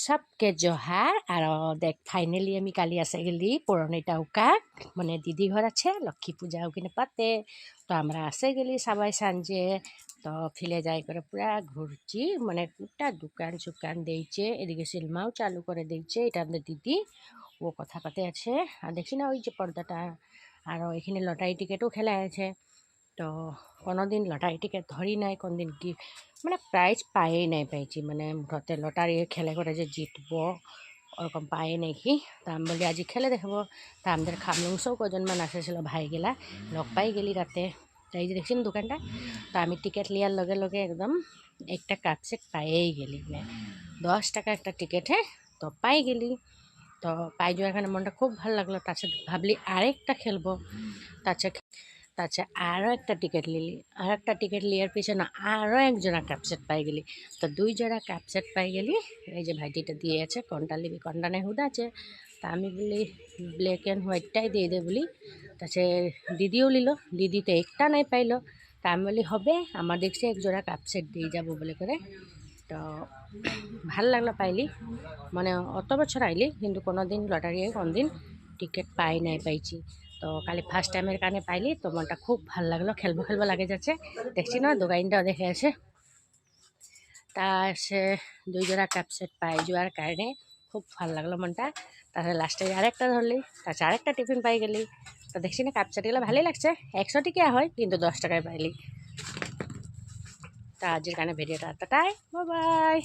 सबके जोहार আর দেখ ফাইনালি আমি কালি আসে গেলি পুরনিটা উকা মানে দিদি ঘর আছে লক্ষ্মী পূজা ওখানে পাতে তো আমরা আসে গেলি সবাই সাঞ্জে তো ফিলে যাই করে পুরা ঘুরছি মানে পুরা দোকান চুকান দিয়েছে এদিকে সিনেমাও চালু করে দিয়েছে এটা আমাদের দিদি ও কথা পাতে আছে আর দেখি না ওই যে পর্দাটা আর এখানে লটারি টিকিটও খেলা আছে তো কোনোদিন লটারি টিকিট ধরি নাই কোনদিন কি মানে প্রাইজ পাই নাই পাইছি মানে মুঠতে লটারি খেলে করে যে জিতবো ওরকম পাই নাকি তা আমি বলি আজি খেলে দেখবো তা আমাদের খামলুংসও কজনমান আসেছিল ভাইগেলা লগ পাই গেলি রাতে তাই যে দেখছেন দোকানটা তো আমি টিকিট লিয়ার লগে লগে একদম একটা কাপ সেট পাইয়েই গেলি মানে 10 টাকা একটা টিকিট হ্যাঁ তো পাই গেলি তো পাই যাওয়ার কারণে মনটা খুব ভালো লাগলো তাছাড়া ভাবলি আরেকটা খেলবো তাছাড়া আরও একটা টিকিট লিলি আর একটা টিকিট লিয়ার পিছনে আরও এক জোড়া কাপসেট পাই গেলি তো 2 জোড়া কাপসেট পাই গেলি এই যে ভাইটিটা দিয়ে আছে কোনটা লিবি কোনটা নেই হুদা আছে তা আমি বলি ব্ল্যাক অ্যান্ড হোয়াইটটাই দিয়ে দে বলি তাছে দিদিও লিল দিদি তো একটা নাই পাইলো তা আমি বলি হবে আমার দেখছি এক জোড়া কাপসেট দিয়ে যাবো বলে করে তো ভাল লাগলো পাইলি মানে অত বছর আইলি কিন্তু কোনো দিন লটারি কোনো দিন টিকিট পাই নাই পাইছি তো কালি ফার্স্ট টাইমের কারণে পাইলি তো মনটা খুব ভাল লাগলো খেলবো খেলবো লাগে যাচ্ছে দেখছি না দোকানটাও দেখে আছে তা সে 2 জোড়া কাপসেট পাই যাওয়ার কারণে খুব ভাল লাগলো মনটা তারপরে লাস্টে আরেকটা ধরলি তারপরে আরেকটা টিফিন পাই গেলি তো দেখছি না কাপসেটগুলো ভালোই লাগছে 100 টাকা হয় কিন্তু 10 টাকায় পাইলি তা আজকের কারণে ভিডিওটা এতটাই বাই বাই।